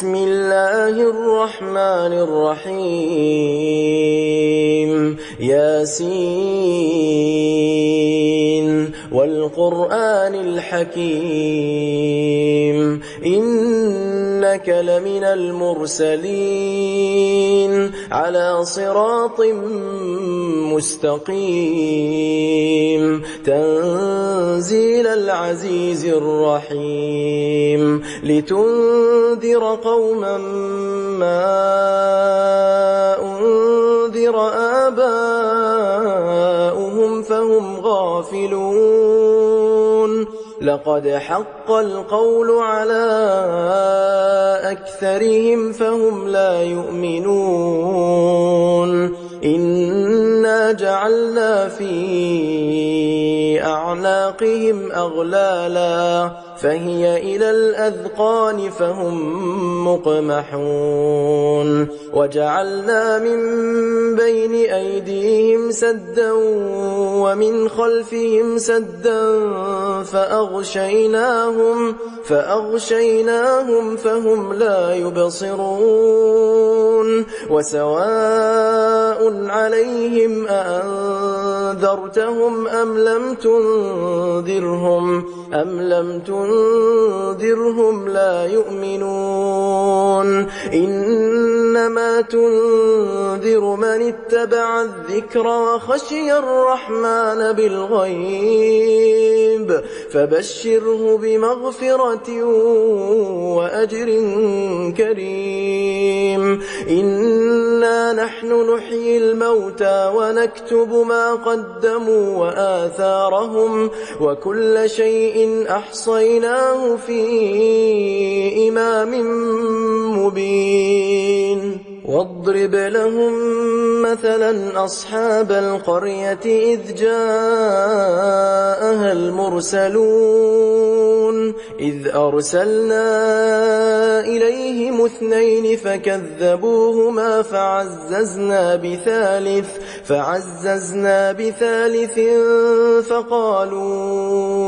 بسم الله الرحمن الرحيم ياسين والقرآن الحكيم إنك لمن المرسلين على صراط مستقيم تنزيل العزيز الرحيم لتنذر قوما ما أنذر آباؤهم فهم غافلون لقد حق القول على أكثرهم فهم لا يؤمنون إنا جعلنا في أعناقهم أغلالا فهي إلى الأذقان فهم مقمحون وجعلنا من بين أيديهم سدا ومن خلفهم سدا فأغشيناهم فهم لا يبصرون وسواء عليهم أأنذرتهم أم لم تنذرهم لا يؤمنون إنما تنذر من اتبع الذكر وخشي الرحمن بالغيب فبشره بمغفرة وأجر كريم إنا نحن نحيي الموتى ونكتب ما قدموا وآثارهم وكل شيء أحصيناه في إمام مبين واضرب لهم مثلا أصحاب القرية إذ جاءها المرسلون إذ أرسلنا إليهم 2 فكذبوهما فعززنا بثالث فقالوا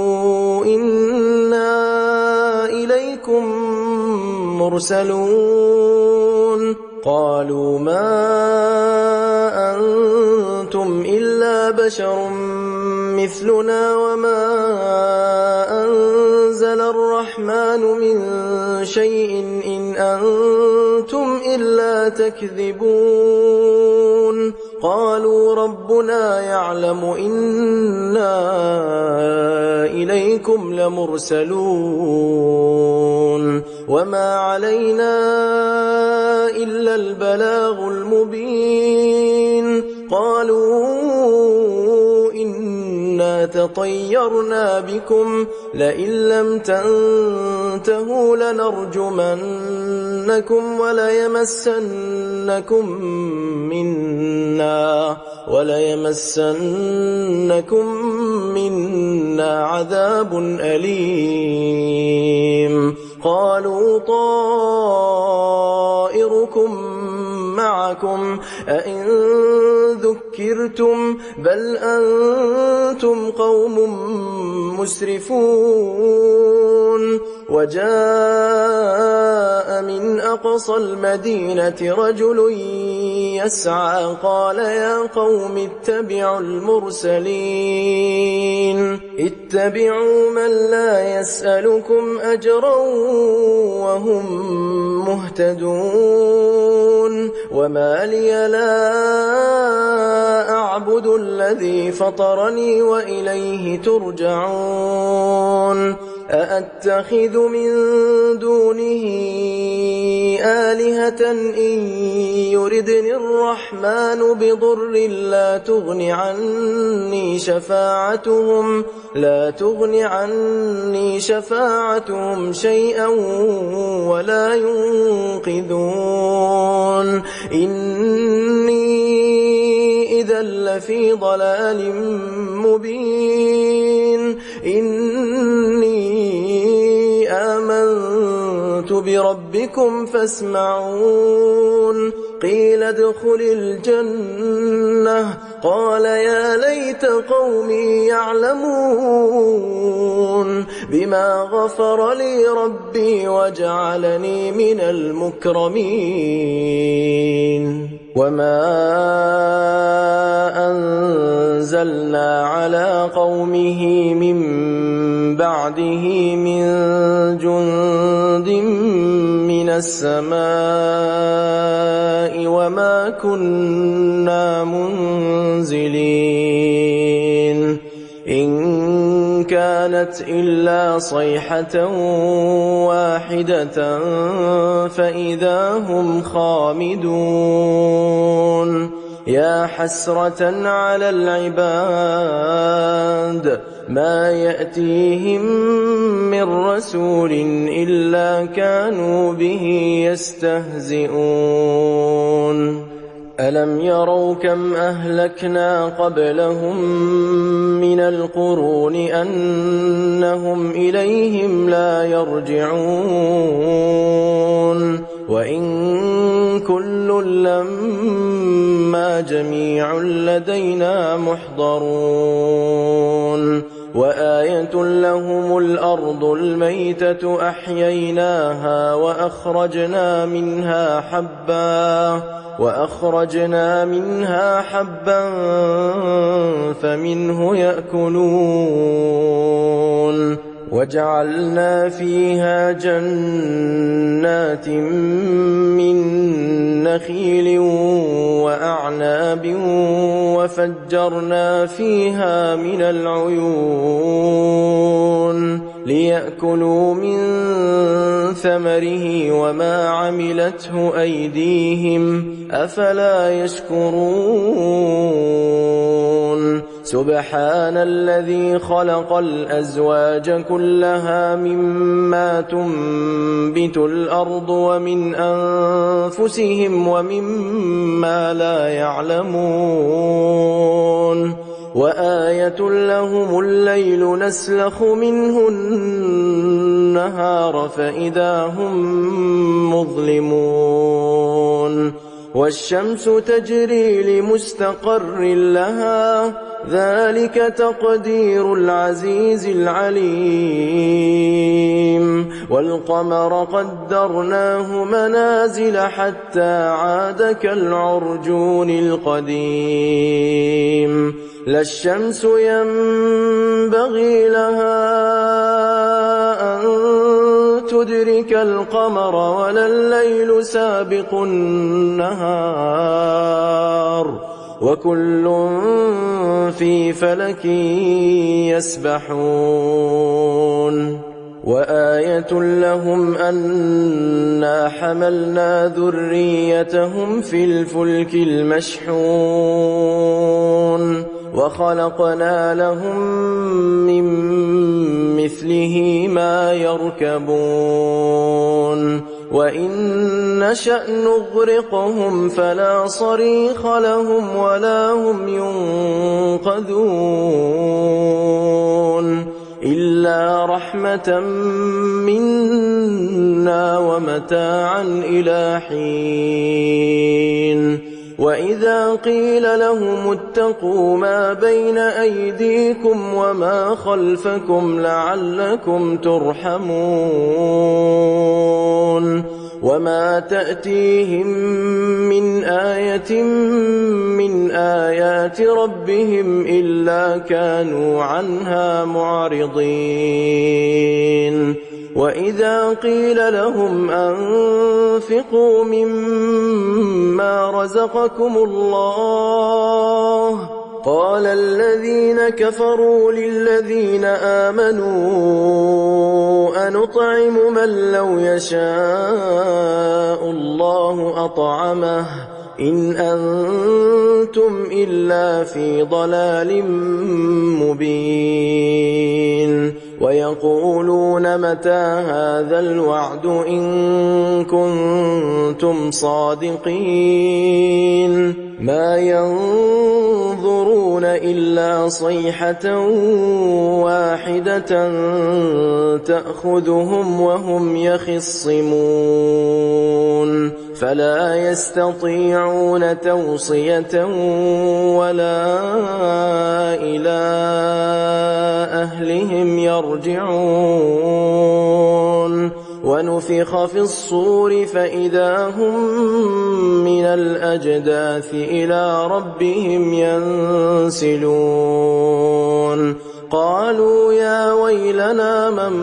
إنا إليكم مرسلون قالوا ما أنتم إلا بشر مثلنا وما أنزل الرحمن من شيء إن أنتم إلا تكذبون قالوا ربنا يعلم إنا إليكم لمرسلون وما علينا إلا البلاغ المبين قالوا إنا تطيرنا بكم لئن لم تنتهوا لنرجمنكم وليمسنكم منا عذاب أليم قالوا طائركم معكم أئن ذكرتم بل أنتم قوم مسرفون وجاء من أقصى المدينة رجل يسعى قال يا قوم اتبعوا المرسلين اتبعوا من لا يسألكم أجرا وهم مهتدون وما لي لا أعبد الذي فطرني وإليه ترجعون أأتخذ من دونه آلهة إن يردني الرحمن بضر لا تغن عني شفاعتهم شيئا ولا ينقذون إني إذا لفي ضلال مبين إني آمنت بربكم فاسمعون قيل ادخل الجنة قال يا ليت قومي يعلمون بما غفر لي ربي وجعلني من المكرمين وما أنزلنا على قومه من بعده من جند من السماء وما كنا منزلين إن كانت إلا صيحة واحدة فإذا هم خامدون يا حسرة على العباد ما يأتيهم من رسول إلا كانوا به يستهزئون ألم يروا كم أهلكنا قبلهم من القرون أنهم إليهم لا يرجعون وإن كل لما جميع لدينا محضرون وآية لهم الأرض الميتة أحييناها وأخرجنا منها حبا فمنه يأكلون وجعلنا فيها جنات من نخيل وأعناب وفجرنا فيها من العيون ليأكلوا من ثمره وما عملته أيديهم أفلا يشكرون سبحان الذي خلق الأزواج كلها مما تنبت الأرض ومن أنفسهم ومما لا يعلمون وآية لهم الليل نسلخ منه النهار فإذا هم مظلمون والشمس تجري لمستقر لها ذلك تقدير العزيز العليم والقمر قدرناه منازل حتى عاد كالعرجون القديم لا الشمس ينبغي لها أن تدرك القمر ولا الليل سابق النهار وكل في فلك يسبحون وآية لهم أنا حملنا ذريتهم في الفلك المشحون وخلقنا لهم من مثله ما يركبون وإن نشأ نغرقهم فلا صريخ لهم ولا هم ينقذون إلا رحمة منا ومتاعا إلى حين وإذا قيل لهم اتقوا ما بين أيديكم وما خلفكم لعلكم ترحمون وما تأتيهم من آية من آيات ربهم إلا كانوا عنها معرضين وإذا قيل لهم أنفقوا مما رزقكم الله قال الذين كفروا للذين آمنوا أنطعم من لو يشاء الله أطعمه إن أنتم إلا في ضلال مبين ويقولون متى هذا الوعد إن كنتم كنتم صادقين ما ينظرون إلا صيحة واحدة تأخذهم وهم يخصمون فلا يستطيعون توصية ولا إلى أهلهم يرجعون ونفخ في الصور فإذا هم من الأجداث إلى ربهم ينسلون قالوا يا ويلنا من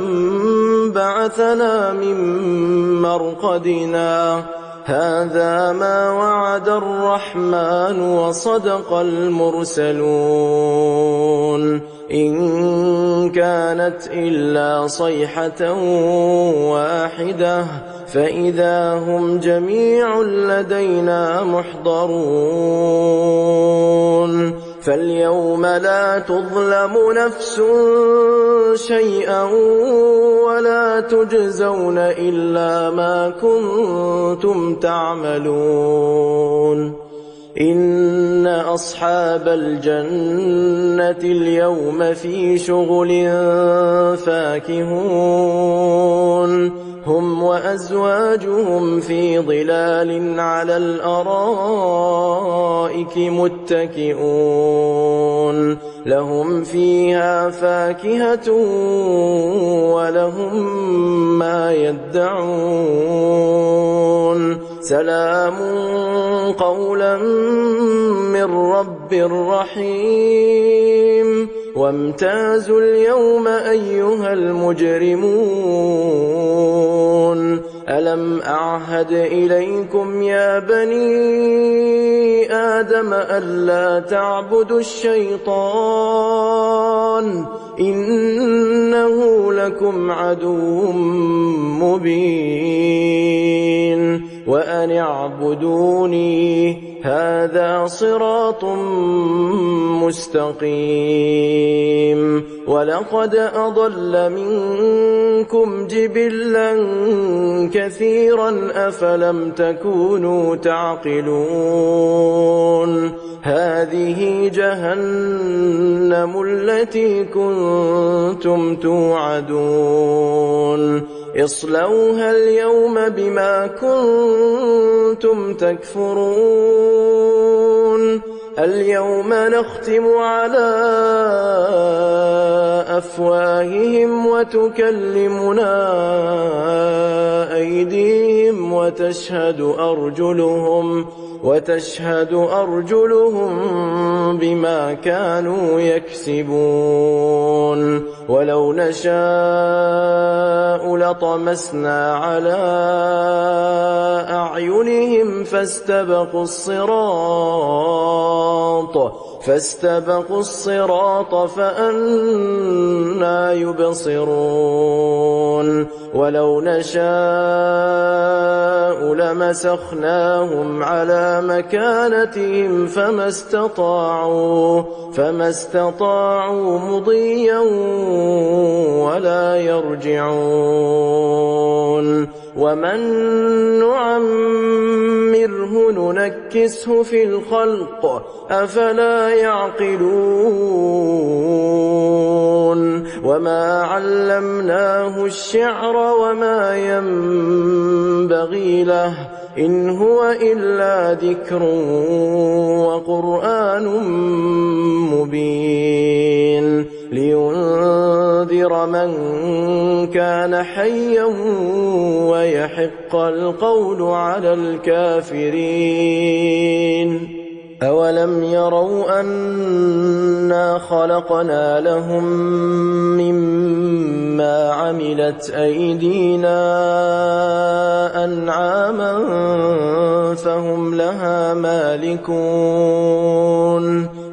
بعثنا من مرقدنا هذا ما وعد الرحمن وصدق المرسلون إن كانت إلا صيحة واحدة فإذا هم جميع لدينا محضرون فاليوم لا تظلم نفس شيئا ولا تجزون إلا ما كنتم تعملون إن أصحاب الجنة اليوم في شغل فاكهون هم وأزواجهم في ظلال على الأرائك متكئون لهم فيها فاكهة ولهم ما يدعون سلام قولا من رب رحيم وامتازوا اليوم أيها المجرمون ألم أعهد إليكم يا بني آدم ألا تعبدوا الشيطان إنه لكم عدو مبين وأن اعبدوني هذا صراط مستقيم ولقد أضل منكم جبلا كثيرا أفلم تكونوا تعقلون هذه جهنم التي كنتم توعدون اصلوها اليوم بما كنتم تكفرون اليوم نختم على أفواههم وتكلمنا أيديهم وتشهد أرجلهم بما كانوا يكسبون ولو نشاء لطمسنا على أعينهم فاستبقوا الصراط فأنى يبصرون ولو نشاء لمسخناهم على مكانتهم فما استطاعوا مضيا ولا يرجعون ومن نعمره ننكسه في الخلق أفلا يعقلون وما علمناه الشعر وما ينبغي له إن هو إلا ذكر وقرآن مبين لينذر من كان حيا ويحق القول على الكافرين أولم يروا أنا خلقنا لهم مما عملت أيدينا أنعاما فهم لها مالكون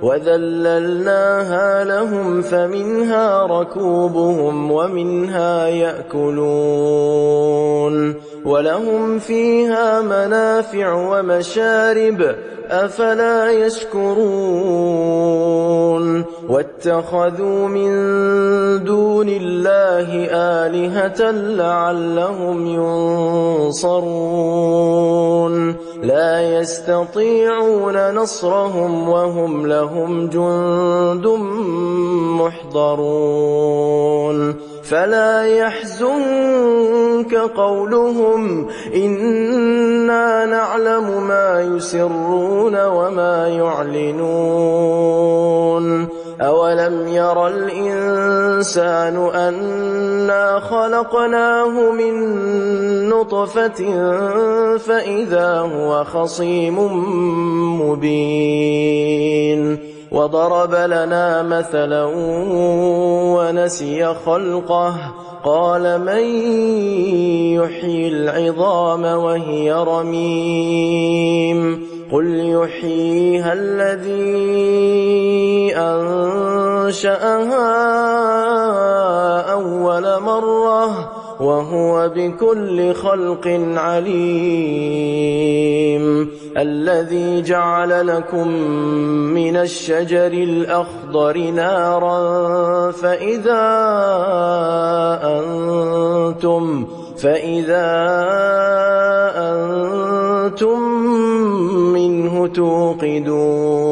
وذللناها لهم فمنها ركوبهم ومنها يأكلون ولهم فيها منافع ومشارب أفلا يشكرون واتخذوا من دون الله آلهة لعلهم ينصرون لا يستطيعون نصرهم وهم لهم جند محضرون فلا يحزنك قولهم إنا نعلم ما يسرون وما يعلنون أولم ير الإنسان أنا خلقناه من نطفة فإذا هو خصيم مبين وضرب لنا مثلا ونسي خلقه قال من يحيي العظام وهي رميم قل يحييها الذي أنشأها أول مرة وهو بكل خلق عليم الذي جعل لكم من الشجر الأخضر نارا فإذا أنتم منه توقدون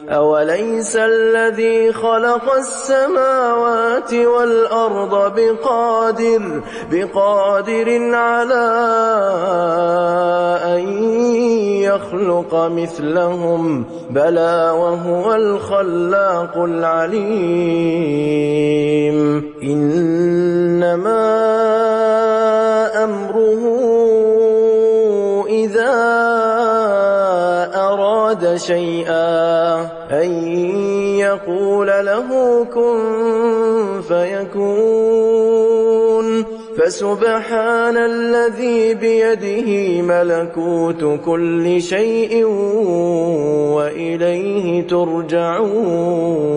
أوليس الذي خلق السماوات والأرض بقادر على أن يخلق مثلهم بلى وهو الخلاق العليم إنما أمره إذا أراد شيئا أن يقول له كن فيكون فسبحان الذي بيده ملكوت كل شيء وإليه ترجعون